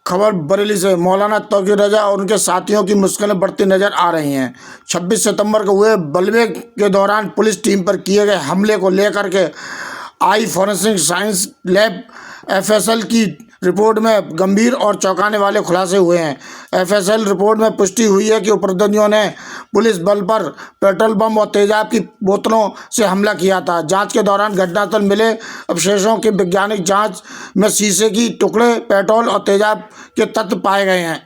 खबर बरेली से। मौलाना तौकीर रजा और उनके साथियों की मुश्किलें बढ़ती नजर आ रही हैं। 26 सितंबर को हुए बलवे के दौरान पुलिस टीम पर किए गए हमले को लेकर के आई फॉरेंसिक साइंस लैब एफएसएल की रिपोर्ट में गंभीर और चौंकाने वाले खुलासे हुए हैं। एफएसएल रिपोर्ट में पुष्टि हुई है कि उपद्रवियों ने पुलिस बल पर पेट्रोल बम और तेजाब की बोतलों से हमला किया था। जांच के दौरान घटनास्थल मिले अवशेषों की वैज्ञानिक जांच में शीशे की टुकड़े, पेट्रोल और तेजाब के तत्व पाए गए हैं।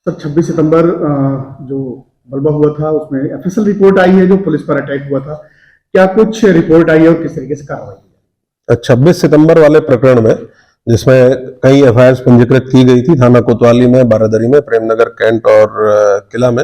सर 26 सितंबर जो बलवा हुआ था उसमें एफएसएल रिपोर्ट आई है जो पुलिस पर अटैक हुआ था, क्या कुछ रिपोर्ट आई है और किस तरीके से कार्रवाई की? 26 सितंबर वाले प्रकरण में जिसमें कई एफआईआर पंजीकृत की गई थी थाना कोतवाली में, बारादरी में, प्रेमनगर, कैंट और किला में,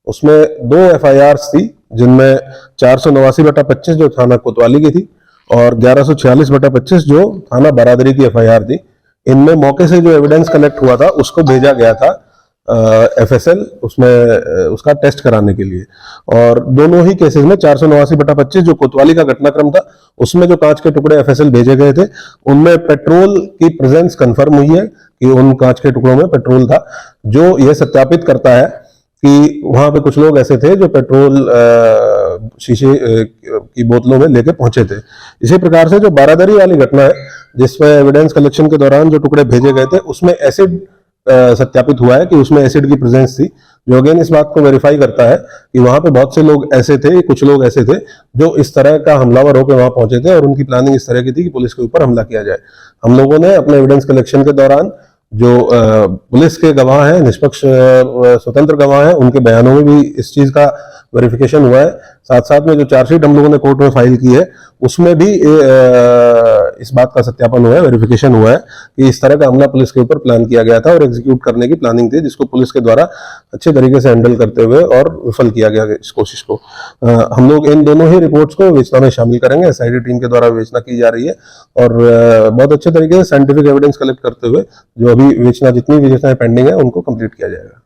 उसमें 2 एफआईआर थी जिनमें 489/25 जो थाना कोतवाली की थी और 1146/25 जो थाना बारादरी की एफआईआर थी। इनमें मौके से जो एविडेंस कलेक्ट हुआ था उसको भेजा गया था एफएसएल उसमें उसका टेस्ट कराने के लिए। और दोनों ही केसेस में 489/25 जो कोतवाली का घटनाक्रम था उसमें जो कांच के टुकड़े एफएसएल भेजे गए थे उनमें पेट्रोल की प्रेजेंस कंफर्म हुई है कि उन कांच के टुकड़ों में पेट्रोल था, जो यह सत्यापित करता है कि वहां पे कुछ लोग ऐसे थे जो पेट्रोल शीशे की बोतलों में लेके पहुंचे थे। इसी प्रकार से जो बारादरी वाली घटना है जिसमें एविडेंस कलेक्शन के दौरान जो टुकड़े भेजे गए थे उसमें एसिड सत्यापित हुआ है कि उसमें एसिड की प्रेजेंस थी, जो अगेन इस बात को वेरीफाई करता है कि वहां पे बहुत से लोग ऐसे थे, कुछ लोग ऐसे थे जो इस तरह का हमलावर होकर वहां पहुंचे थे और उनकी प्लानिंग इस तरह की थी कि पुलिस के ऊपर हमला किया जाए। हम लोगों ने अपने एविडेंस कलेक्शन के दौरान जो पुलिस के गवाह हैं, निष्पक्ष स्वतंत्र गवाह हैं, उनके बयानों में भी इस चीज का वेरिफिकेशन हुआ है। साथ साथ में जो चार्जशीट हम लोगों ने कोर्ट में फाइल की है उसमें भी इस बात का सत्यापन हुआ है, वेरिफिकेशन हुआ है कि इस तरह का हमला पुलिस के ऊपर प्लान किया गया था और एग्जीक्यूट करने की प्लानिंग थी, जिसको पुलिस के द्वारा अच्छे तरीके से हैंडल करते हुए और विफल किया गया इस कोशिश को। हम लोग इन दोनों ही रिपोर्ट्स को विवेचना में शामिल करेंगे। एसआईटी टीम के द्वारा विवेचना की जा रही है और बहुत अच्छे तरीके से साइंटिफिक एविडेंस कलेक्ट करते हुए जो अभी विवेचना जितनी विवेचनाएं पेंडिंग है उनको कंप्लीट किया जाएगा।